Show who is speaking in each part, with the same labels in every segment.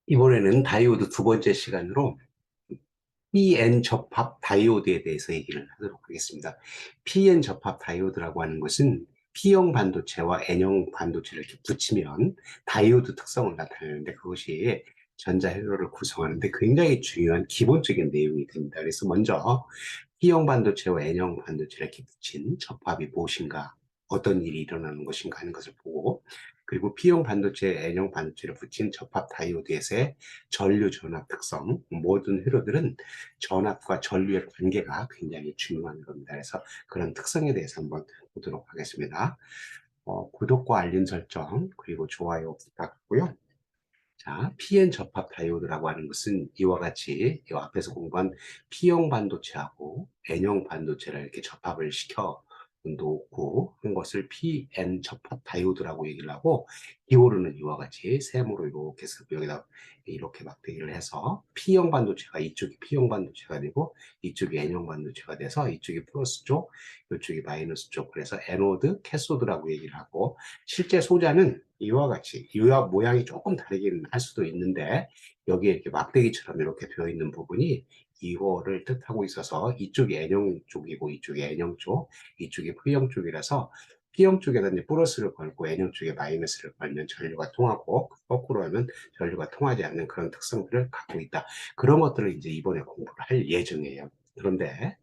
Speaker 1: 이번에는 다이오드 두 번째 시간으로 PN 접합 다이오드에 대해서 얘기를 하도록 하겠습니다. PN 접합 다이오드라고 하는 것은 P형 반도체와 N형 반도체를 이렇게 붙이면 다이오드 특성을 나타내는데 그것이 전자 회로를 구성하는데 굉장히 중요한 기본적인 내용이 됩니다. 그래서 먼저 P형 반도체와 N형 반도체를 이렇게 붙인 접합이 무엇인가, 어떤 일이 일어나는 것인가 하는 것을 보고, 그리고 P형 반도체, N형 반도체를 붙인 접합 다이오드에서의 전류 전압 특성, 모든 회로들은 전압과 전류의 관계가 굉장히 중요한 겁니다. 그래서 그런 특성에 대해서 한번 보도록 하겠습니다. 구독과 알림 설정, 그리고 좋아요 부탁드리고요. 자, PN 접합 다이오드라고 하는 것은 이와 같이 이 앞에서 공부한 P형 반도체하고 N형 반도체를 이렇게 접합을 시켜 놓고 한 것을 PN 접합 다이오드라고 얘기를 하고, 기호로는 이와 같이 세모로 이렇게 해서 여기다 이렇게 막대기를 해서 P형 반도체가, 이쪽이 P형 반도체가 되고 이쪽이 N형 반도체가 돼서 이쪽이 플러스 쪽, 이쪽이 마이너스 쪽, 그래서 에노드, 캐소드라고 얘기를 하고, 실제 소자는 이와 같이 유압 모양이 조금 다르긴 할 수도 있는데 여기에 이렇게 막대기처럼 이렇게 되어 있는 부분이 이거를 뜻하고 있어서 이쪽이 N형 쪽이고 이쪽이 N형 쪽, 이쪽이 P형 쪽이라서 P형 쪽에다 이제 플러스를 걸고 N형 쪽에 마이너스를 걸면 전류가 통하고, 거꾸로 하면 전류가 통하지 않는 그런 특성들을 갖고 있다. 그런 것들을 이제 이번에 공부를 할 예정이에요. 그런데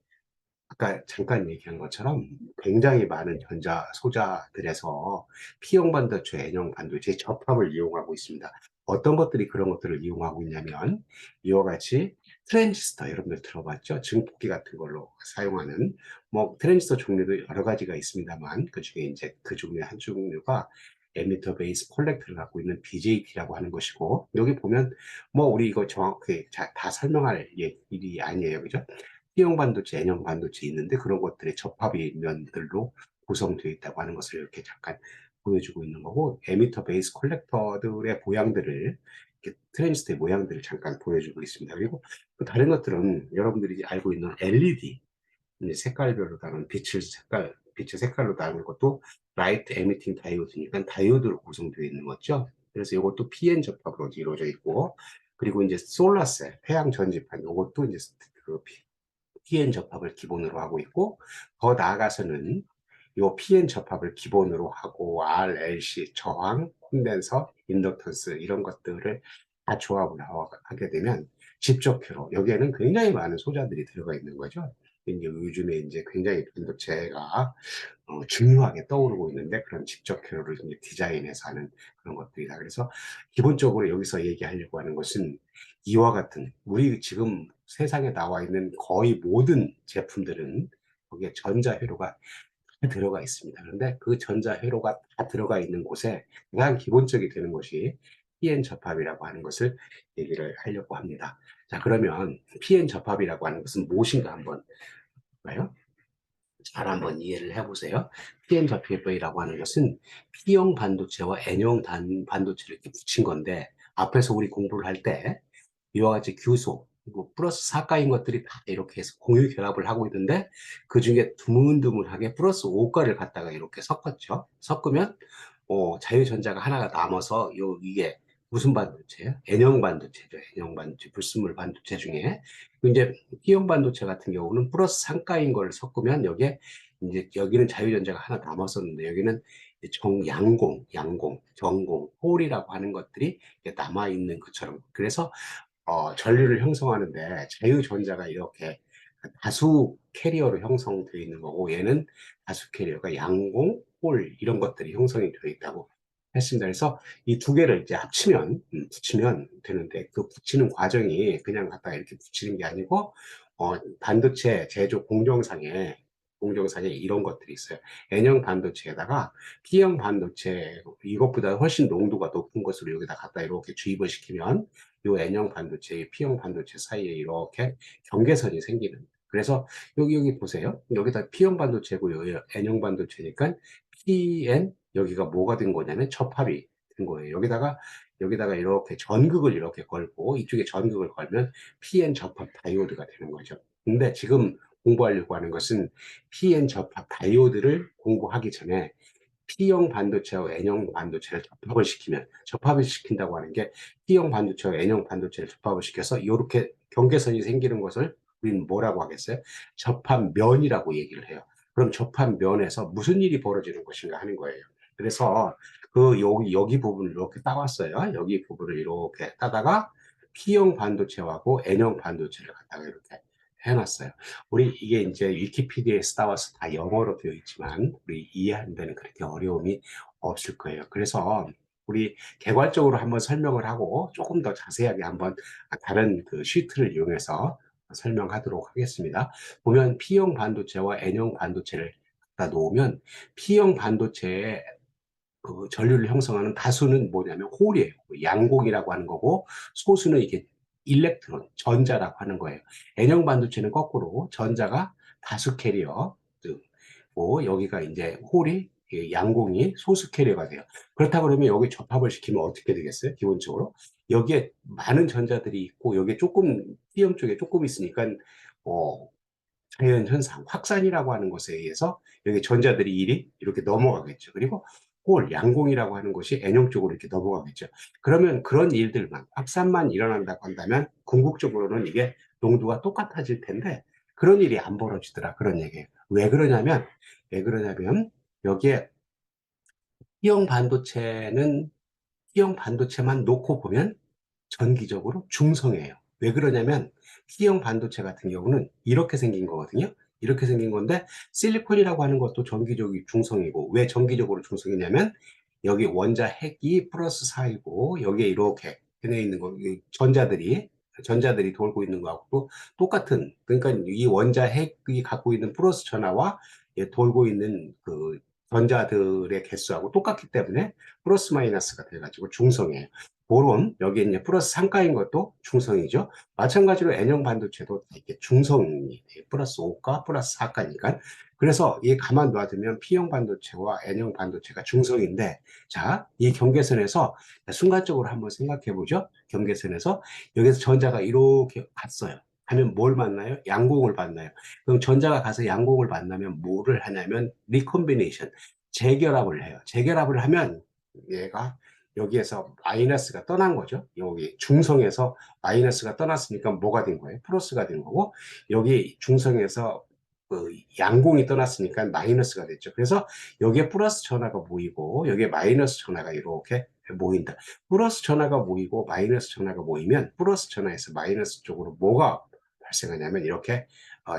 Speaker 1: 아까 잠깐 얘기한 것처럼 굉장히 많은 전자 소자들에서 P형 반도체, N형 반도체 접합을 이용하고 있습니다. 어떤 것들이 그런 것들을 이용하고 있냐면 이와 같이 트랜지스터, 여러분들 들어봤죠? 증폭기 같은 걸로 사용하는 뭐 트랜지스터 종류도 여러 가지가 있습니다만 그중에 이제 그 중에 한 종류가 에미터 베이스 콜렉터를 갖고 있는 BJT라고 하는 것이고, 여기 보면 뭐 우리 이거 정확히 다 설명할 일이 아니에요, 그죠? T형 반도체, N형 반도체 있는데 그런 것들의 접합이 면들로 구성되어 있다고 하는 것을 이렇게 잠깐 보여주고 있는 거고, 에미터 베이스 콜렉터들의 모양들을, 이렇게 트랜지스터의 모양들을 잠깐 보여주고 있습니다. 그리고 또 다른 것들은 여러분들이 알고 있는 LED, 이제 색깔별로 다른 빛의 색깔로 다른 것도 라이트 에미팅 다이오드니까 다이오드로 구성되어 있는 거죠. 그래서 이것도 PN 접합으로 이루어져 있고, 그리고 이제 솔라셀, 태양 전지판, 이것도 이제 그 PN 접합을 기본으로 하고 있고, 더 나아가서는 이 PN 접합을 기본으로 하고 RLC, 저항, 콘덴서, 인덕턴스 이런 것들을 다 조합을 하게 되면 집적회로, 여기에는 굉장히 많은 소자들이 들어가 있는 거죠. 이제 요즘에 이제 굉장히 반도체가 중요하게 떠오르고 있는데 그런 집적회로를 이제 디자인해서 하는 그런 것들이다. 그래서 기본적으로 여기서 얘기하려고 하는 것은 이와 같은 우리 지금 세상에 나와 있는 거의 모든 제품들은 거기에 전자회로가 다 들어가 있습니다. 그런데 그 전자회로가 다 들어가 있는 곳에 가장 기본적이 되는 것이 PN 접합이라고 하는 것을 얘기를 하려고 합니다. 자, 그러면 PN 접합이라고 하는 것은 무엇인가 한번 볼까요? 잘 한번 이해를 해보세요. PN 접합이라고 하는 것은 P형 반도체와 N형 반도체를 이렇게 붙인 건데, 앞에서 우리 공부를 할 때 이와 같이 규소, 그리고 플러스 사가인 것들이 다 이렇게 해서 공유 결합을 하고 있는데 그 중에 드문드문하게 플러스 5가를 갖다가 이렇게 섞었죠. 섞으면 자유전자가 하나가 남아서 이게 무슨 반도체예요? N형 반도체죠. N형 반도체, 불순물 반도체 중에. 이제 P형 반도체 같은 경우는 플러스 3가인 걸 섞으면 여기에 이제 여기는 자유전자가 하나 남았었는데 여기는 양공, 전공, 홀이라고 하는 것들이 남아있는 것처럼. 그래서 전류를 형성하는데 자유전자가 이렇게 다수 캐리어로 형성되어 있는 거고, 얘는 다수 캐리어가 양공, 홀 이런 것들이 형성이 되어 있다고 했습니다. 그래서 이 두 개를 이제 합치면 붙이면 되는데 그 붙이는 과정이 그냥 갖다가 이렇게 붙이는 게 아니고 반도체 제조 공정상에 이런 것들이 있어요. N형 반도체에다가 P형 반도체 이것보다 훨씬 농도가 높은 것으로 여기다 갖다 이렇게 주입을 시키면 요 N형 반도체, P형 반도체 사이에 이렇게 경계선이 생기는. 그래서 여기 보세요. 여기다 P형 반도체고 여기 N형 반도체니까 PN 여기가 뭐가 된 거냐면 접합이 된 거예요. 여기다가 이렇게 전극을 이렇게 걸고 이쪽에 전극을 걸면 PN 접합 다이오드가 되는 거죠. 근데 지금 공부하려고 하는 것은 PN 접합 다이오드를 공부하기 전에 P형 반도체와 N형 반도체를 접합을 시키면, 접합을 시킨다고 하는 게 P형 반도체와 N형 반도체를 접합을 시켜서 이렇게 경계선이 생기는 것을 우리는 뭐라고 하겠어요? 접합면이라고 얘기를 해요. 그럼 접합면에서 무슨 일이 벌어지는 것인가 하는 거예요. 그래서 그 여기 부분을 이렇게 따왔어요. 여기 부분을 이렇게 따다가 P형 반도체하고 N형 반도체를 갖다가 이렇게 해놨어요. 우리 이게 이제 위키피디아에서 따와서 다 영어로 되어 있지만 우리 이해하는 데는 그렇게 어려움이 없을 거예요. 그래서 우리 개괄적으로 한번 설명을 하고 조금 더 자세하게 한번 다른 그 시트를 이용해서 설명하도록 하겠습니다. 보면 P형 반도체와 N형 반도체를 갖다 놓으면 P형 반도체의 그 전류를 형성하는 다수는 뭐냐면 홀이에요. 양공이라고 하는 거고 소수는 이게 일렉트론, 전자라고 하는 거예요. N형 반도체는 거꾸로 전자가 다수 캐리어, 고 여기가 이제 홀이 양공이 소수 캐리어가 돼요. 그렇다고 그러면 여기 접합을 시키면 어떻게 되겠어요? 기본적으로 여기에 많은 전자들이 있고 여기에 조금 P형 쪽에 조금 있으니까 어, 자연 현상, 확산이라고 하는 것에 의해서 여기 전자들이 이리 이렇게 넘어가겠죠. 그리고 홀, 양공이라고 하는 것이 N형 쪽으로 이렇게 넘어가겠죠. 그러면 그런 일들만, 확산만 일어난다고 한다면 궁극적으로는 이게 농도가 똑같아질 텐데 그런 일이 안 벌어지더라. 그런 얘기예요. 왜 그러냐면 여기에 P형 반도체는 P형 반도체만 놓고 보면 전기적으로 중성이에요. 왜 그러냐면 P형 반도체 같은 경우는 이렇게 생긴 거거든요. 이렇게 생긴 건데 실리콘이라고 하는 것도 전기적으로 중성이고 왜 전기적으로 중성이냐면 여기 원자 핵이 플러스 4이고 여기에 이렇게 되어 있는 거 전자들이 돌고 있는 거하고 똑같은 그러니까 이 원자 핵이 갖고 있는 플러스 전하와 돌고 있는 그 전자들의 개수하고 똑같기 때문에 플러스 마이너스가 돼가지고 중성이에요. 보론, 여기 이제 플러스 상가인 것도 중성이죠. 마찬가지로 N형 반도체도 이렇게 중성이 플러스 5가 플러스 4가니까. 그래서 이 가만 놔두면 P형 반도체와 N형 반도체가 중성인데, 자, 이 경계선에서 순간적으로 한번 생각해 보죠. 경계선에서 여기서 전자가 이렇게 갔어요. 하면 뭘 만나요? 양공을 만나요. 그럼 전자가 가서 양공을 만나면 뭐를 하냐면 리콤비네이션, 재결합을 해요. 재결합을 하면 얘가 여기에서 마이너스가 떠난 거죠. 여기 중성에서 마이너스가 떠났으니까 뭐가 된 거예요? 플러스가 된 거고 여기 중성에서 그 양공이 떠났으니까 마이너스가 됐죠. 그래서 여기에 플러스 전하가 모이고 여기에 마이너스 전하가 이렇게 모인다. 플러스 전하가 모이고 마이너스 전하가 모이면 플러스 전하에서 마이너스 쪽으로 뭐가 발생하냐면 이렇게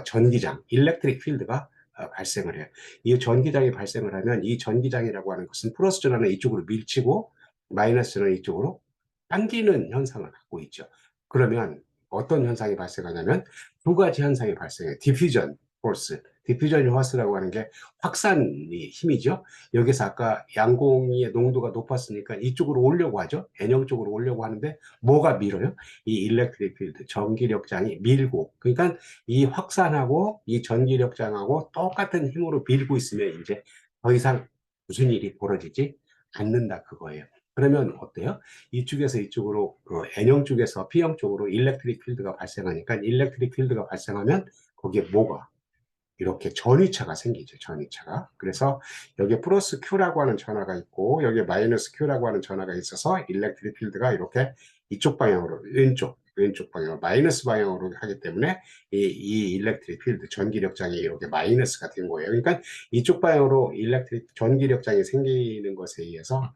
Speaker 1: 전기장, 일렉트릭 필드가 발생을 해요. 이 전기장이 발생을 하면 이 전기장이라고 하는 것은 플러스 전하는 이쪽으로 밀치고 마이너스는 이쪽으로 당기는 현상을 갖고 있죠. 그러면 어떤 현상이 발생하냐면 두 가지 현상이 발생해요. 디퓨전 포스, 디퓨전 포스라고 하는 게 확산이 힘이죠. 여기서 아까 양공의 농도가 높았으니까 이쪽으로 오려고 하죠. N형 쪽으로 오려고 하는데 뭐가 밀어요? 이 일렉트릭 필드, 전기력장이 밀고 그러니까 이 확산하고 이 전기력장하고 똑같은 힘으로 밀고 있으면 이제 더 이상 무슨 일이 벌어지지 않는다 그거예요. 그러면 어때요? 이쪽에서 이쪽으로 그 N형 쪽에서 P형 쪽으로 일렉트릭 필드가 발생하니까 일렉트릭 필드가 발생하면 거기에 뭐가 이렇게 전위차가 생기죠. 전위차가. 그래서 여기에 플러스 Q라고 하는 전하가 있고 여기에 마이너스 Q라고 하는 전하가 있어서 일렉트릭 필드가 이렇게 이쪽 방향으로 왼쪽 방향 마이너스 방향으로 하기 때문에 이 일렉트릭 필드 전기력장이 이렇게 마이너스가 된 거예요. 그러니까 이쪽 방향으로 일렉트릭 전기력장이 생기는 것에 의해서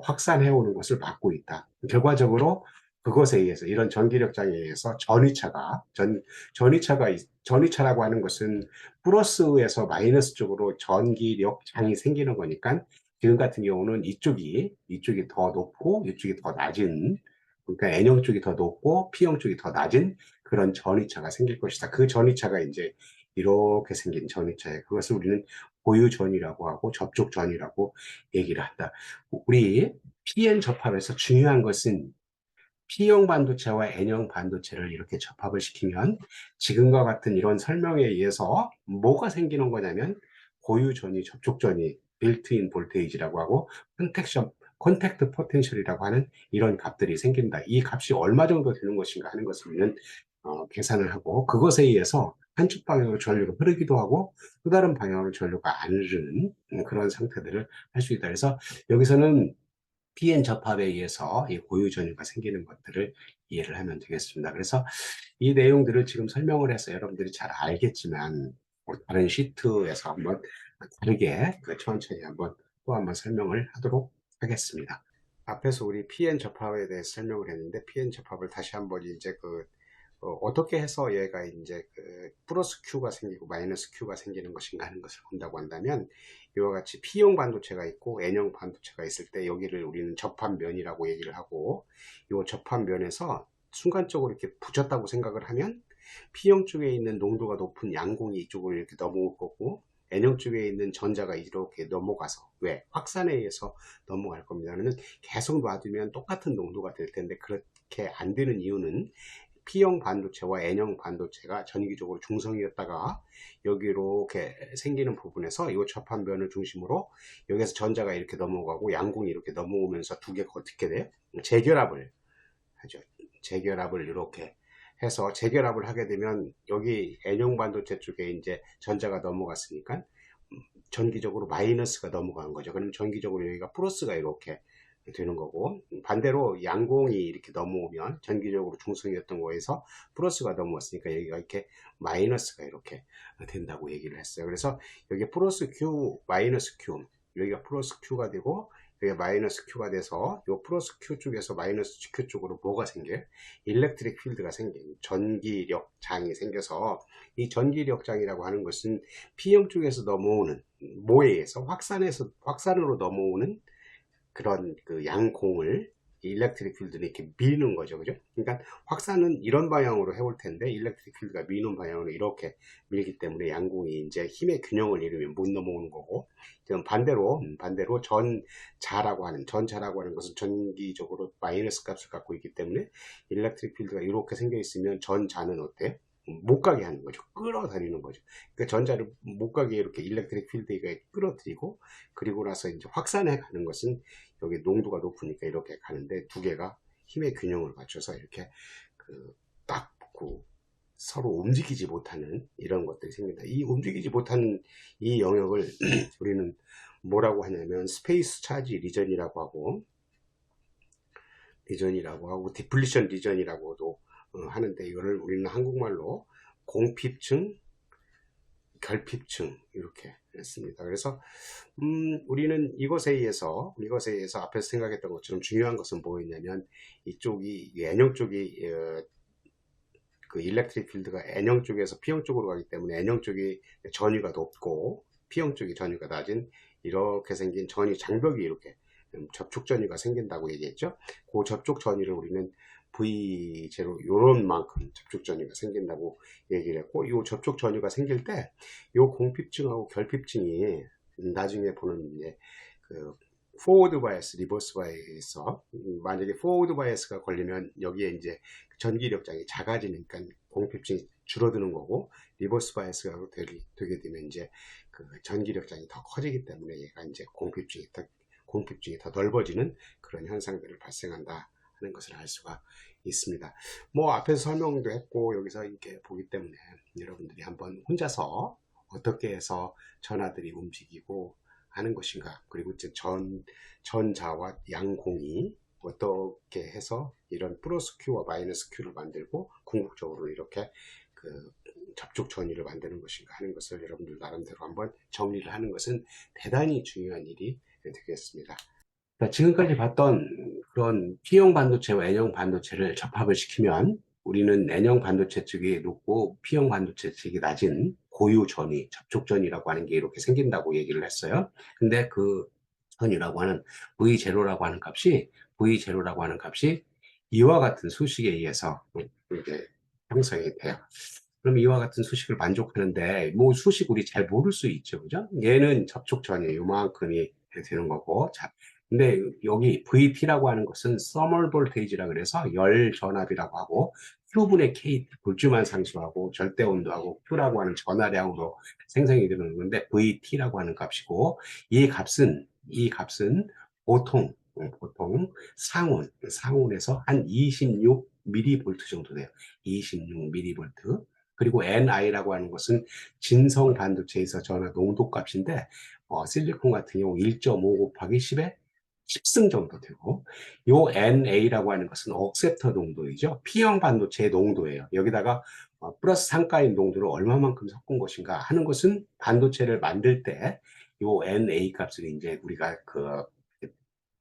Speaker 1: 확산해 오는 것을 막고 있다. 결과적으로 그것에 의해서 이런 전기력장에 의해서 전위차라고 하는 것은 플러스에서 마이너스 쪽으로 전기력장이 생기는 거니까 지금 같은 경우는 이쪽이 더 높고 이쪽이 더 낮은 그러니까 N형 쪽이 더 높고 P형 쪽이 더 낮은 그런 전위차가 생길 것이다. 그 전위차가 이제 이렇게 생긴 전위차예요. 그것을 우리는 고유전이라고 하고 접촉전이라고 얘기를 한다. 우리 PN 접합에서 중요한 것은 P형 반도체와 N형 반도체를 이렇게 접합을 시키면 지금과 같은 이런 설명에 의해서 뭐가 생기는 거냐면 고유전이, 접촉전이, 빌트인 볼테이지라고 하고 콘택트 포텐셜이라고 하는 이런 값들이 생긴다. 이 값이 얼마 정도 되는 것인가 하는 것을 우리는 계산을 하고 그것에 의해서 한쪽 방향으로 전류가 흐르기도 하고 또 다른 방향으로 전류가 안 흐르는 그런 상태들을 할 수 있다. 그래서 여기서는 PN 접합에 의해서 이 고유 전류가 생기는 것들을 이해를 하면 되겠습니다. 그래서 이 내용들을 지금 설명을 해서 여러분들이 잘 알겠지만 다른 시트에서 한번 다르게 천천히 한번 또 한번 설명을 하도록 하겠습니다. 앞에서 우리 PN 접합에 대해서 설명을 했는데 PN 접합을 다시 한번 이제 어떻게 해서 얘가 이제 플러스 Q가 생기고 마이너스 Q가 생기는 것인가 하는 것을 본다고 한다면 이와 같이 P형 반도체가 있고 N형 반도체가 있을 때 여기를 우리는 접합면이라고 얘기를 하고 이 접합면에서 순간적으로 이렇게 붙였다고 생각을 하면 P형 쪽에 있는 농도가 높은 양공이 이쪽으로 이렇게 넘어올 거고 N형 쪽에 있는 전자가 이렇게 넘어가서 왜? 확산에 의해서 넘어갈 겁니다. 그러면 계속 놔두면 똑같은 농도가 될 텐데 그렇게 안 되는 이유는 P형 반도체와 N형 반도체가 전기적으로 중성이었다가 여기 이렇게 생기는 부분에서 이 접합면을 중심으로 여기서 전자가 이렇게 넘어가고 양공이 이렇게 넘어오면서 두 개가 어떻게 돼요? 재결합을 하죠. 재결합을 이렇게 해서 재결합을 하게 되면 여기 N형 반도체 쪽에 이제 전자가 넘어갔으니까 전기적으로 마이너스가 넘어간 거죠. 그러면 전기적으로 여기가 플러스가 이렇게 되는 거고 반대로 양공이 이렇게 넘어오면 전기적으로 중성이었던 거에서 플러스가 넘어왔으니까 여기가 이렇게 마이너스가 이렇게 된다고 얘기를 했어요. 그래서 여기 플러스 Q, 마이너스 Q 여기가 플러스 Q가 되고 여기가 마이너스 Q가 돼서 이 플러스 Q 쪽에서 마이너스 Q 쪽으로 뭐가 생겨요? 일렉트릭 필드가 생긴 전기력장이 생겨서 이 전기력장이라고 하는 것은 P형 쪽에서 넘어오는 뭐에 의해서 확산으로 넘어오는 그런 양공을 일렉트릭 필드는 이렇게 미는 거죠. 그죠? 그러니까 확산은 이런 방향으로 해올 텐데 일렉트릭 필드가 미는 방향으로 이렇게 밀기 때문에 양공이 이제 힘의 균형을 이루면 못 넘어오는 거고 반대로 전자라고 하는 것은 전기적으로 마이너스 값을 갖고 있기 때문에 일렉트릭 필드가 이렇게 생겨 있으면 전자는 어때요? 못 가게 하는 거죠. 끌어다니는 거죠. 그 전자를 못 가게 이렇게 일렉트릭 필드가 끌어들이고 그리고 나서 이제 확산해 가는 것은 여기 농도가 높으니까 이렇게 가는데 두 개가 힘의 균형을 맞춰서 이렇게 딱 붙고 서로 움직이지 못하는 이런 것들이 생긴다. 이 움직이지 못하는 이 영역을 우리는 뭐라고 하냐면 스페이스 차지 리전이라고 하고 디플리션 리전이라고도 하는데 이거를 우리는 한국말로 공핍층, 결핍층 이렇게 했습니다. 그래서 우리는 이것에 의해서 앞에서 생각했던 것처럼 중요한 것은 뭐였냐면 이쪽이 N형 쪽이 그 일렉트릭 필드가 N형 쪽에서 P형 쪽으로 가기 때문에 N형 쪽이 전위가 높고 P형 쪽이 전위가 낮은 이렇게 생긴 전위 장벽이 이렇게 접촉 전위가 생긴다고 얘기했죠. 그 접촉 전위를 우리는 V0 요런 만큼 접촉 전위가 생긴다고 얘기를 했고 이 접촉 전위가 생길 때 이 공핍층하고 결핍층이 나중에 보는 이제 포워드 바이어스, 리버스 바이어스 만약에 포워드 바이어스가 걸리면 여기에 이제 전기력장이 작아지니까 공핍층이 줄어드는 거고 리버스 바이어스가 되게 되면 이제 전기력장이 더 커지기 때문에 얘가 이제 공핍층이 더 넓어지는 그런 현상들을 발생한다 하는 것을 알 수가 있습니다. 뭐 앞에서 설명도 했고 여기서 이렇게 보기 때문에 여러분들이 한번 혼자서 어떻게 해서 전하들이 움직이고 하는 것인가 그리고 이제 전자와 양공이 어떻게 해서 이런 플러스 Q와 마이너스 Q를 만들고 궁극적으로 이렇게 접촉 전위를 만드는 것인가 하는 것을 여러분들 나름대로 한번 정리를 하는 것은 대단히 중요한 일이 되겠습니다. 지금까지 봤던 그런 P형 반도체와 N형 반도체를 접합을 시키면 우리는 N형 반도체 쪽이 높고 P형 반도체 쪽이 낮은 고유 전위, 접촉 전위라고 하는 게 이렇게 생긴다고 얘기를 했어요. 근데 그 전위라고 하는 V0라고 하는 값이 이와 같은 수식에 의해서 이제 형성이 돼요. 그럼 이와 같은 수식을 만족하는데 뭐 수식 우리 잘 모를 수 있죠, 그죠? 얘는 접촉 전위 요만큼이 되는 거고, 자, 근데 여기 VP라고 하는 것은 서멀 볼테이지라 그래서 열 전압이라고 하고 Q분의 K 불주만 상수하고 절대 온도하고 Q라고 하는 전하량으로 생성이 되는 건데 VT라고 하는 값이고 이 값은 보통 상온에서 한 26 미리볼트 정도 돼요. 26 미리볼트. 그리고 Ni라고 하는 것은 진성 반도체에서 전하 농도 값인데, 실리콘 같은 경우 1.5 곱하기 10에 10승 정도 되고, 요 NA라고 하는 것은 억셉터 농도이죠. P형 반도체의 농도예요. 여기다가 플러스 상가인 농도를 얼마만큼 섞은 것인가 하는 것은 반도체를 만들 때 요 NA 값을 이제 우리가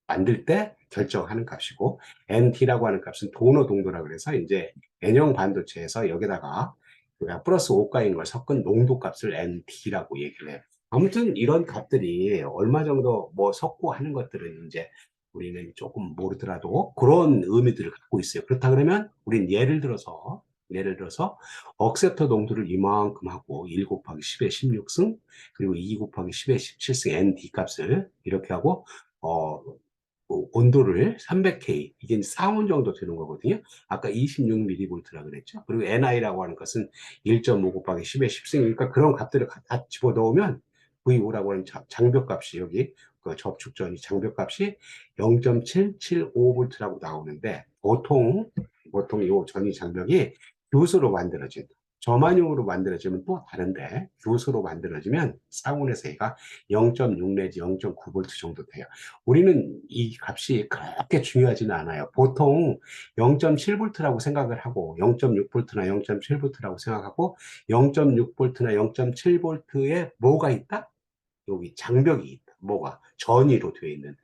Speaker 1: 만들 때 결정하는 값이고, NT라고 하는 값은 도너 농도라 그래서 이제 N형 반도체에서 여기다가 우리가 플러스 5가인 걸 섞은 농도 값을 NT라고 얘기를 해요. 아무튼 이런 값들이 얼마 정도 뭐 섞고 하는 것들은 이제 우리는 조금 모르더라도 그런 의미들을 갖고 있어요. 그렇다 그러면 우린 예를 들어서 억셉터 농도를 이만큼 하고 1 곱하기 10의 16승 그리고 2 곱하기 10의 17승 ND 값을 이렇게 하고 온도를 300K, 이게 4온 정도 되는 거거든요. 아까 26mV라 그랬죠. 그리고 NI라고 하는 것은 1.5 곱하기 10의 10승이니까 그런 값들을 다 집어넣으면 VO라고 하는 장벽값이 여기 그 접촉전이 장벽값이 0.775V라고 나오는데 보통 이 전이 장벽이 교수로 만들어진 저만용으로 만들어지면 또 다른데 교수로 만들어지면 상온에서 얘가 0.6 내지 0.9V 정도 돼요. 우리는 이 값이 그렇게 중요하지는 않아요. 보통 0.7V라고 생각을 하고 0.6V나 0.7V라고 생각하고 0.6V나 0.7V에 뭐가 있다? 여기 장벽이 있다. 뭐가? 전이로 되어 있는.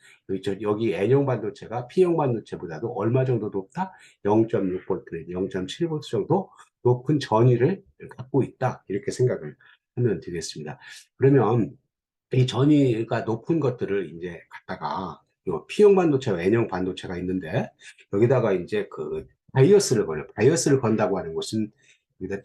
Speaker 1: 여기 N형 반도체가 P형 반도체보다도 얼마 정도 높다? 0.6V, 0.7V 정도 높은 전이를 갖고 있다. 이렇게 생각을 하면 되겠습니다. 그러면 이 전이가 높은 것들을 이제 갖다가 P형 반도체와 N형 반도체가 있는데 여기다가 이제 바이어스를 걸려. 바이어스를 건다고 하는 것은 여기다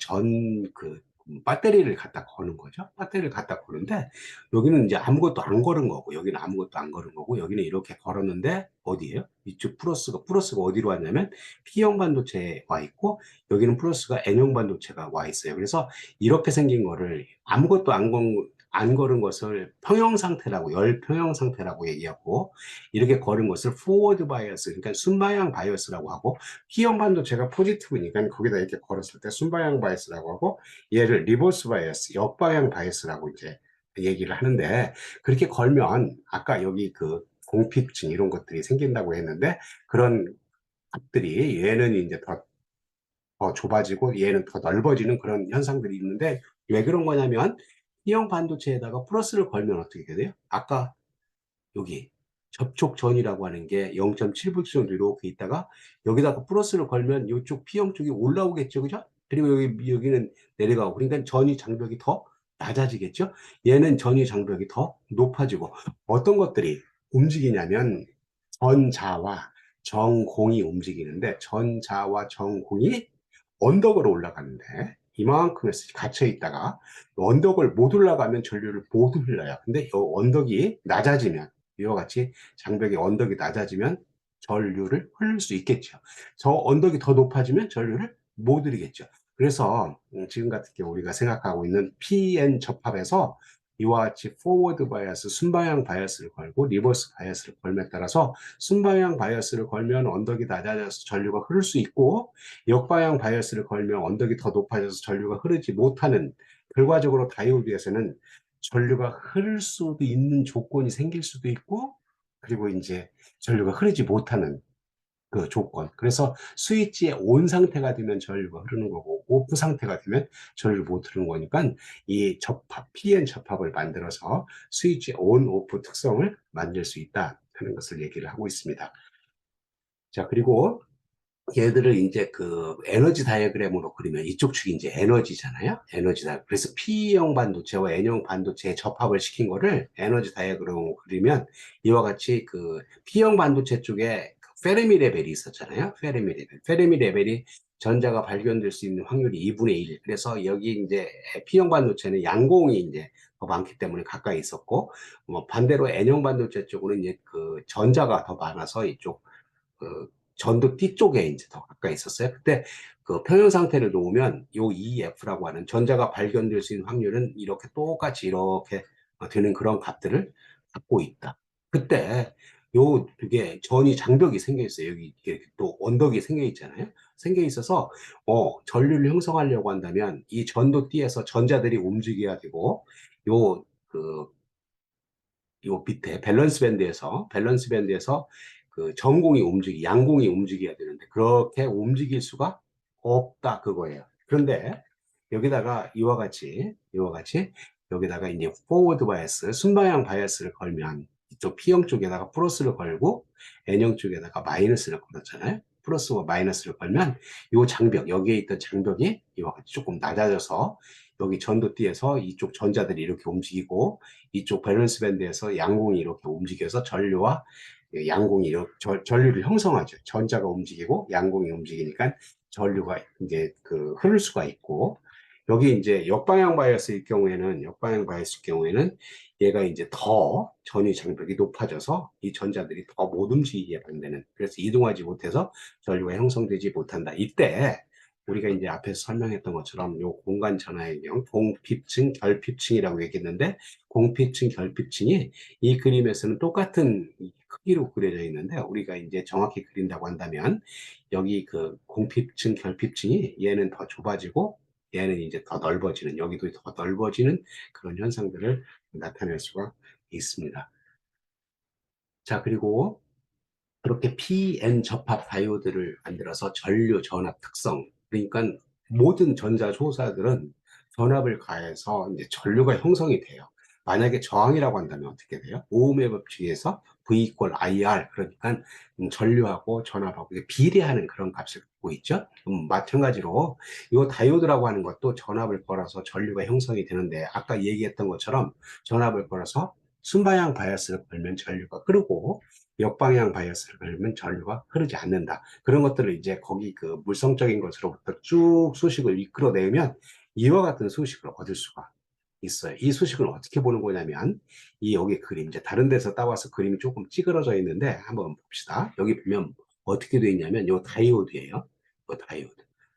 Speaker 1: 배터리를 갖다 거는 거죠. 배터리를 갖다 거는데 여기는 이제 아무것도 안 걸은 거고 여기는 아무것도 안 걸은 거고 여기는 이렇게 걸었는데 어디예요? 이쪽 플러스가 어디로 왔냐면 P형 반도체에 와 있고 여기는 플러스가 N형 반도체가 와 있어요. 그래서 이렇게 생긴 거를 아무것도 안 걸은 것을 평형 상태라고, 열 평형 상태라고 얘기하고, 이렇게 걸은 것을 forward bias, 그러니까 순방향 바이어스라고 하고, P형 반도체가 포지티브니까 거기다 이렇게 걸었을 때 순방향 바이어스라고 하고, 얘를 리버스 바이어스, 역방향 바이어스라고 이제 얘기를 하는데, 그렇게 걸면, 아까 여기 공피층 이런 것들이 생긴다고 했는데, 그런 값들이 얘는 이제 더 좁아지고 얘는 더 넓어지는 그런 현상들이 있는데 왜 그런 거냐면 B형 반도체에다가 플러스를 걸면 어떻게 돼요? 아까 여기 접촉전이라고 하는 게 0.7V 정도 이렇게 있다가 여기다가 플러스를 걸면 이쪽 P형 쪽이 올라오겠죠, 그죠? 그리고 여기는 내려가고 그러니까 전이 장벽이 더 낮아지겠죠? 얘는 전이 장벽이 더 높아지고 어떤 것들이 움직이냐면 전자와 정공이 움직이는데 전자와 정공이 언덕으로 올라가는데 이만큼에서 갇혀 있다가 언덕을 못 올라가면 전류를 못 흘러요. 근데 이 언덕이 낮아지면 이와 같이 장벽의 언덕이 낮아지면 전류를 흘릴 수 있겠죠. 저 언덕이 더 높아지면 전류를 못 흘리겠죠. 그래서 지금 같은 경우 우리가 생각하고 있는 PN 접합에서 이와 같이 포워드 바이어스, 순방향 바이어스를 걸고 리버스 바이어스를 걸음에 따라서 순방향 바이어스를 걸면 언덕이 낮아져서 전류가 흐를 수 있고 역방향 바이어스를 걸면 언덕이 더 높아져서 전류가 흐르지 못하는 결과적으로 다이오드에서는 전류가 흐를 수도 있는 조건이 생길 수도 있고 그리고 이제 전류가 흐르지 못하는 그 조건. 그래서 스위치의 온 상태가 되면 전류가 흐르는 거고 오프 상태가 되면 전류를 못 흐르는 거니까 이 접합, PN 접합을 만들어서 스위치의 온, 오프 특성을 만들 수 있다 하는 것을 얘기를 하고 있습니다. 자, 그리고 얘들을 이제 에너지 다이어그램으로 그리면 이쪽 축이 이제 에너지잖아요. 그래서 P형 반도체와 N형 반도체에 접합을 시킨 거를 에너지 다이어그램으로 그리면 이와 같이 P형 반도체 쪽에 페르미 레벨이 있었잖아요. 페르미 레벨이 전자가 발견될 수 있는 확률이 2분의 1. 그래서 여기 이제 P형 반도체는 양공이 이제 더 많기 때문에 가까이 있었고, 반대로 N형 반도체 쪽으로는 이제 전자가 더 많아서 이쪽 전도 뒤쪽에 이제 더 가까이 있었어요. 그때 평형 상태를 놓으면 요 EF라고 하는 전자가 발견될 수 있는 확률은 이렇게 똑같이 이렇게 되는 그런 값들을 갖고 있다. 그때 요 이게 전이 장벽이 생겨 있어요. 여기 이게 또 언덕이 생겨 있잖아요. 생겨 있어서 전류를 형성하려고 한다면 이 전도띠에서 전자들이 움직여야 되고 요그 요 밑에 밸런스 밴드에서 그 전공이 양공이 움직여야 되는데 그렇게 움직일 수가 없다 그거예요. 그런데 여기다가 이와 같이 여기다가 이제 포워드 바이어스, 순방향 바이어스를 걸면 이쪽 P형 쪽에다가 플러스를 걸고 N형 쪽에다가 마이너스를 걸었잖아요. 플러스와 마이너스를 걸면 요 장벽, 여기에 있던 장벽이 이와 같이 조금 낮아져서 여기 전도띠에서 이쪽 전자들이 이렇게 움직이고 이쪽 밸런스 밴드에서 양공이 이렇게 움직여서 전류와 양공이 이렇게 전류를 형성하죠. 전자가 움직이고 양공이 움직이니까 전류가 이제 그 흐를 수가 있고 여기 이제 역방향 바이어스일 경우에는 얘가 이제 더 전위 장벽이 높아져서 이 전자들이 더 못 움직이게 만드는 그래서 이동하지 못해서 전류가 형성되지 못한다. 이때 우리가 이제 앞에서 설명했던 것처럼 요 공간 전하의 경 공핍층, 결핍층이라고 얘기했는데 공핍층, 결핍층이 이 그림에서는 똑같은 크기로 그려져 있는데 우리가 이제 정확히 그린다고 한다면 여기 그 공핍층, 결핍층이 얘는 더 좁아지고 얘는 이제 더 넓어지는 여기도 더 넓어지는 그런 현상들을 나타낼 수가 있습니다. 자, 그리고 그렇게 PN 접합 다이오드를 만들어서 전류 전압 특성, 그러니까 모든 전자 소사들은 전압을 가해서 이제 전류가 형성이 돼요. 만약에 저항이라고 한다면 어떻게 돼요? 오음의 법칙에서 V 이퀄 IR, 그러니까 전류하고 전압하고 비례하는 그런 값을 갖고 있죠. 마찬가지로 이 다이오드라고 하는 것도 전압을 걸어서 전류가 형성이 되는데 아까 얘기했던 것처럼 전압을 걸어서 순방향 바이어스를 걸면 전류가 흐르고 역방향 바이어스를 걸면 전류가 흐르지 않는다. 그런 것들을 이제 거기 그 물성적인 것으로부터 쭉 수식을 이끌어내면 이와 같은 수식을 얻을 수가 있어요. 이 수식을 어떻게 보는 거냐면 이 여기 그림 이제 다른 데서 따와서 그림이 조금 찌그러져 있는데 한번 봅시다. 여기 보면 어떻게 되어 있냐면 이 다이오드예요. 이 다이오드.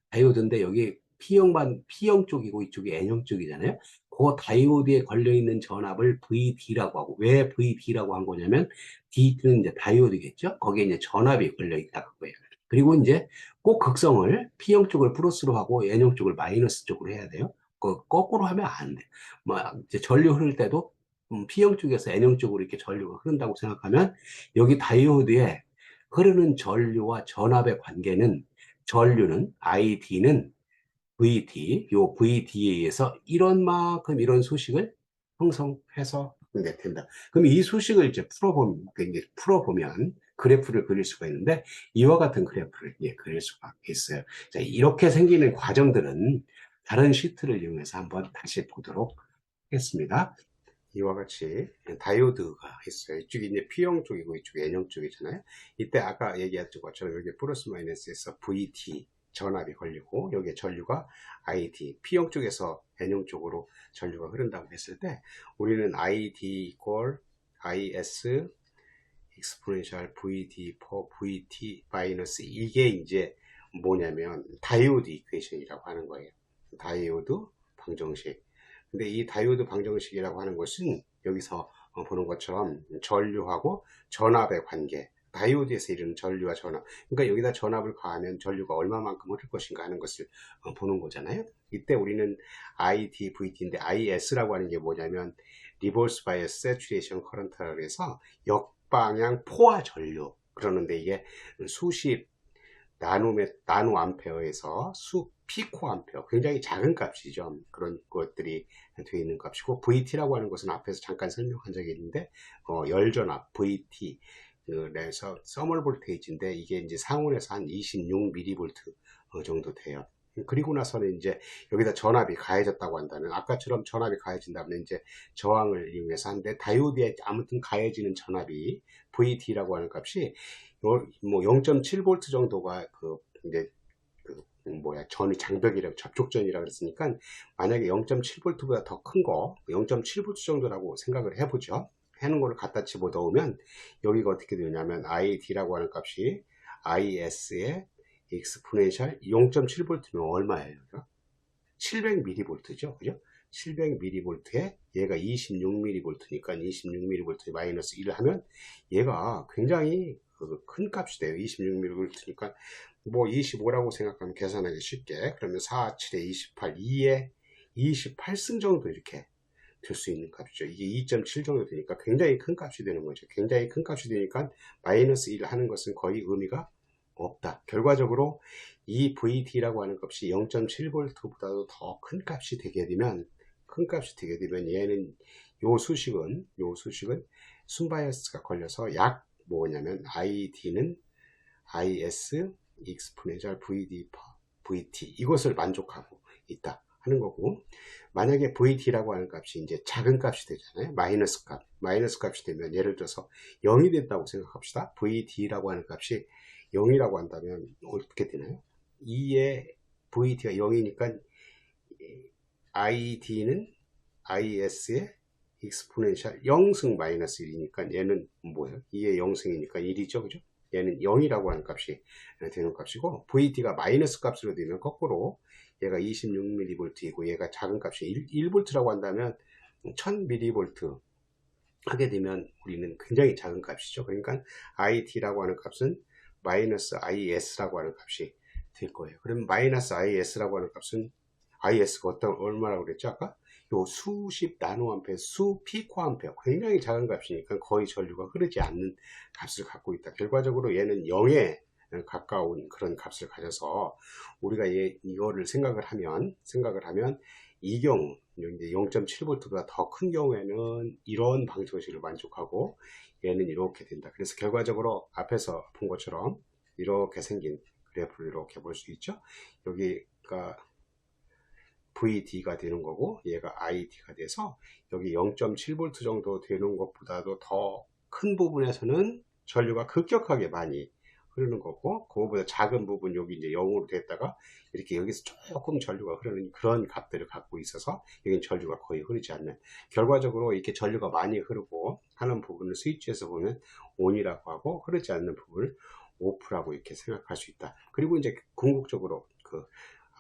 Speaker 1: 다이오드인데 여기 P형 쪽이고 이쪽이 N형 쪽이잖아요. 그 다이오드에 걸려 있는 전압을 VD라고 하고 왜 VD라고 한 거냐면 D는 이제 다이오드겠죠. 거기에 이제 전압이 걸려 있다 그거예요. 그리고 이제 꼭 극성을 P형 쪽을 플러스로 하고 N형 쪽을 마이너스 쪽으로 해야 돼요. 거꾸로 하면 안 돼. 뭐 이제 전류 흐를 때도 P형 쪽에서 N형 쪽으로 이렇게 전류가 흐른다고 생각하면 여기 다이오드에 흐르는 전류와 전압의 관계는 전류는 ID는 VD, 요 VD에 의해서 이런 만큼 이런 수식을 형성해서 된다. 그럼 이 수식을 이제 풀어보면 그래프를 그릴 수가 있는데 이와 같은 그래프를 그릴 수가 있어요. 자, 이렇게 생기는 과정들은 다른 시트를 이용해서 한번 다시 보도록 하겠습니다. 이와 같이 다이오드가 있어요. 이쪽이 이제 P형 쪽이고 이쪽이 N형 쪽이잖아요. 이때 아까 얘기했던 것처럼 여기 플러스 마이너스에서 VT 전압이 걸리고 여기에 전류가 ID, P형 쪽에서 N형 쪽으로 전류가 흐른다고 했을 때 우리는 ID equal IS exponential VD per VT 마이너스 이게 이제 뭐냐면 다이오드 이퀘이션이라고 하는 거예요. 다이오드 방정식. 근데 이 다이오드 방정식이라고 하는 것은 여기서 보는 것처럼 전류하고 전압의 관계, 다이오드에서 이르는 전류와 전압. 그러니까 여기다 전압을 가하면 전류가 얼마만큼 흐를 것인가 하는 것을 보는 거잖아요. 이때 우리는 ID, VT인데 IS라고 하는 게 뭐냐면 Reverse Bias Saturation Current라고 해서 역방향 포화 전류. 그러는데 이게 수십 나노 암페어에서 수 피코 암페어 굉장히 작은 값이죠. 그런 것들이 되어 있는 값이고 VT라고 하는 것은 앞에서 잠깐 설명한 적이 있는데 열전압 VT 그래서 서멀 볼테이지인데 이게 이제 상온에서 한 26mV 정도 돼요. 그리고 나서는 이제 여기다 전압이 가해졌다고 한다면 아까처럼 전압이 가해진다면 이제 저항을 이용해서 하는데 다이오드에 아무튼 가해지는 전압이 VT라고 하는 값이 뭐 0.7V 정도가 그 이제 전위 장벽이라고 접촉전이라고 그랬으니까 만약에 0.7V보다 더 큰 거 0.7V 정도라고 생각을 해보죠. 해놓은 거를 갖다 집어넣으면 여기가 어떻게 되냐면 ID라고 하는 값이 IS의 익스포넨셜 0.7V면 얼마예요? 700mV죠. 그죠? 700mV에 얘가 26mV니까 26mV 마이너스 1 하면 얘가 굉장히 큰 값이 돼요. 26mV니까 뭐 25라고 생각하면 계산하기 쉽게, 그러면 4, 7에 28, 2에 28승 정도 이렇게 될 수 있는 값이죠. 이게 2.7 정도 되니까 굉장히 큰 값이 되는 거죠. 굉장히 큰 값이 되니까 마이너스 1 하는 것은 거의 의미가 없다. 결과적으로 이 VT라고 하는 값이 0.7V보다도 더 큰 값이 되게 되면, 얘는 요 수식은 순바이어스가 걸려서 약 뭐냐면 ID는 IS 익스포넨셜 VT 이것을 만족하고 있다 하는 거고, 만약에 VT라고 하는 값이 이제 작은 값이 되잖아요. 마이너스 값이 되면, 예를 들어서 0이 됐다고 생각합시다. VT라고 하는 값이 0이라고 한다면 어떻게 되나요? 2의 VT가 0이니까 ID는 IS의 익스포넨셜 0승 마이너스 1이니까 얘는 뭐예요? 2의 0승이니까 1이죠. 그죠? 얘는 0이라고 하는 값이 되는 값이고, VT가 마이너스 값으로 되면 거꾸로 얘가 26mV이고 얘가 작은 값이 1V라고 한다면 1000mV 하게 되면 우리는 굉장히 작은 값이죠. 그러니까 IT라고 하는 값은 마이너스 IS라고 하는 값이 될 거예요. 그러면 마이너스 IS라고 하는 값은, IS가 얼마라고 그랬죠? 아까? 요 수십 나노암페어, 수 피코암페어, 굉장히 작은 값이니까 거의 전류가 흐르지 않는 값을 갖고 있다. 결과적으로 얘는 0에 가까운 그런 값을 가져서 우리가 이거를 생각을 하면 이 경우 이제 0.7V보다 더 큰 경우에는 이런 방정식을 만족하고 얘는 이렇게 된다. 그래서 결과적으로 앞에서 본 것처럼 이렇게 생긴 그래프를 이렇게 볼 수 있죠. 여기가 VD가 되는 거고 얘가 ID가 돼서 여기 0.7V 정도 되는 것보다도 더 큰 부분에서는 전류가 급격하게 많이 흐르는 거고, 그거보다 작은 부분 여기 이제 0으로 됐다가 이렇게 여기서 조금 전류가 흐르는 그런 값들을 갖고 있어서 여기는 전류가 거의 흐르지 않는, 결과적으로 이렇게 전류가 많이 흐르고 하는 부분을 스위치에서 보면 ON이라고 하고, 흐르지 않는 부분을 OFF라고 이렇게 생각할 수 있다. 그리고 이제 궁극적으로 그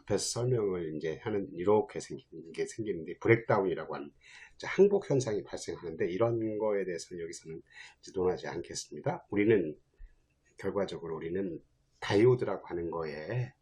Speaker 1: 앞에서 설명을 이제 하는 이렇게 생기는데 브렉다운이라고 하는 항복 현상이 발생하는데, 이런 거에 대해서는 여기서는 논하지 않겠습니다. 결과적으로 우리는 다이오드라고 하는 거에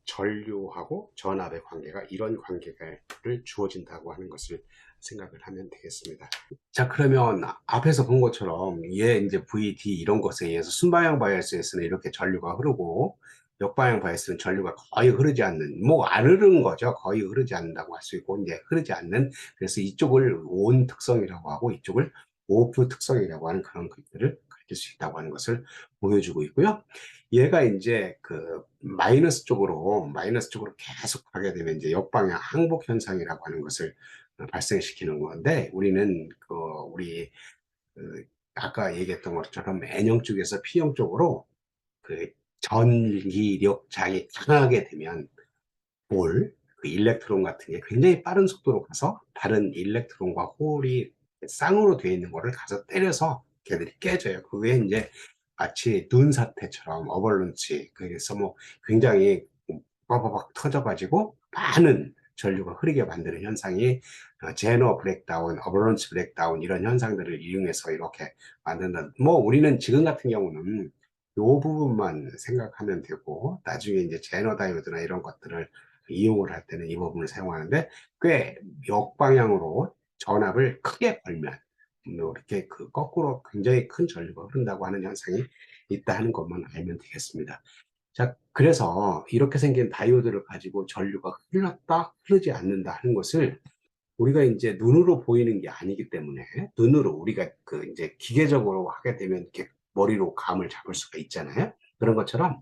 Speaker 1: 전류하고 전압의 관계가 이런 관계를 주어진다고 하는 것을 생각을 하면 되겠습니다. 자, 그러면 앞에서 본 것처럼 얘 이제 VD 이런 것에 의해서 순방향 바이어스에서는 이렇게 전류가 흐르고, 역방향 바이어스는 전류가 거의 흐르지 않는, 뭐 안 흐르는 거죠. 거의 흐르지 않는다고 할 수 있고, 이제 흐르지 않는, 그래서 이쪽을 온 특성이라고 하고 이쪽을 오프 특성이라고 하는 그런 것들을 가질 수 있다고 하는 것을 보여주고 있고요. 얘가 이제 그 마이너스 쪽으로 계속 가게 되면 이제 역방향 항복 현상이라고 하는 것을 발생시키는 건데, 우리는 우리 아까 얘기했던 것처럼 N형 쪽에서 P형 쪽으로 그 전기력장이 강하게 되면 그 일렉트론 같은 게 굉장히 빠른 속도로 가서 다른 일렉트론과 홀이 쌍으로 되어 있는 거를 가서 때려서 걔들이 깨져요. 그게 이제 마치 눈 사태처럼 어벌런치, 그래서 뭐 굉장히 빠바박 터져가지고 많은 전류가 흐르게 만드는 현상이 제너 브렉다운, 어벌런치 브렉다운 이런 현상들을 이용해서 이렇게 만든다. 뭐 우리는 지금 같은 경우는 요 부분만 생각하면 되고, 나중에 이제 제너 다이오드나 이런 것들을 이용을 할 때는 이 부분을 사용하는데, 꽤 역방향으로 전압을 크게 벌면 이렇게 거꾸로 굉장히 큰 전류가 흐른다고 하는 현상이 있다 하는 것만 알면 되겠습니다. 자, 그래서 이렇게 생긴 다이오드를 가지고 전류가 흘렀다, 흐르지 않는다 하는 것을 우리가 이제 눈으로 보이는 게 아니기 때문에, 눈으로 우리가 이제 기계적으로 하게 되면 이렇게 머리로 감을 잡을 수가 있잖아요. 그런 것처럼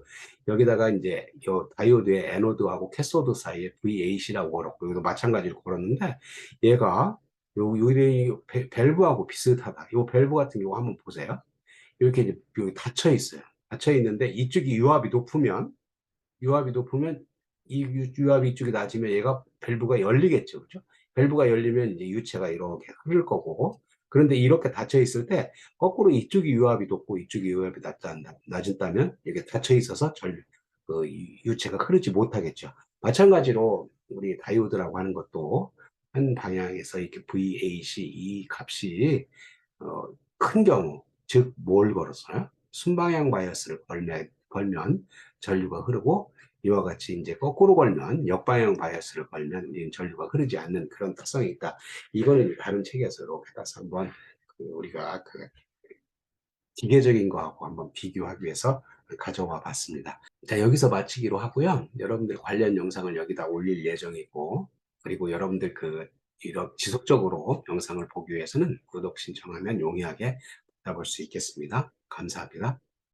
Speaker 1: 여기다가 이제 요 다이오드의 에노드하고 캐소드 사이에 VAC라고 걸었고, 여기도 마찬가지로 걸었는데, 얘가 밸브하고 비슷하다. 요 밸브 같은 경우 한번 보세요. 이렇게 이제 여기 닫혀 있어요. 닫혀 있는데 이쪽이 유압이 높으면 이 유압이 이쪽이 낮으면 얘가 밸브가 열리겠죠. 그죠? 밸브가 열리면 이제 유체가 이렇게 흐를 거고, 그런데 이렇게 닫혀 있을 때 거꾸로 이쪽이 유압이 높고 이쪽이 유압이 낮다면 이게 닫혀 있어서 유체가 흐르지 못하겠죠. 마찬가지로 우리 다이오드라고 하는 것도 한 방향에서 이렇게 VAC 이 값이 큰 경우, 즉 뭘 걸었어요? 순방향 바이어스를 걸면 전류가 흐르고, 이와 같이 이제 거꾸로 걸면, 역방향 바이어스를 걸면 이 전류가 흐르지 않는 그런 특성이 있다. 이거는 다른 책에서 이렇게 따서 한번 우리가 기계적인 거하고 한번 비교하기 위해서 가져와 봤습니다. 자, 여기서 마치기로 하고요. 여러분들 관련 영상을 여기다 올릴 예정이고, 그리고 여러분들 이런 지속적으로 영상을 보기 위해서는 구독 신청하면 용이하게 받아볼 수 있겠습니다. 감사합니다.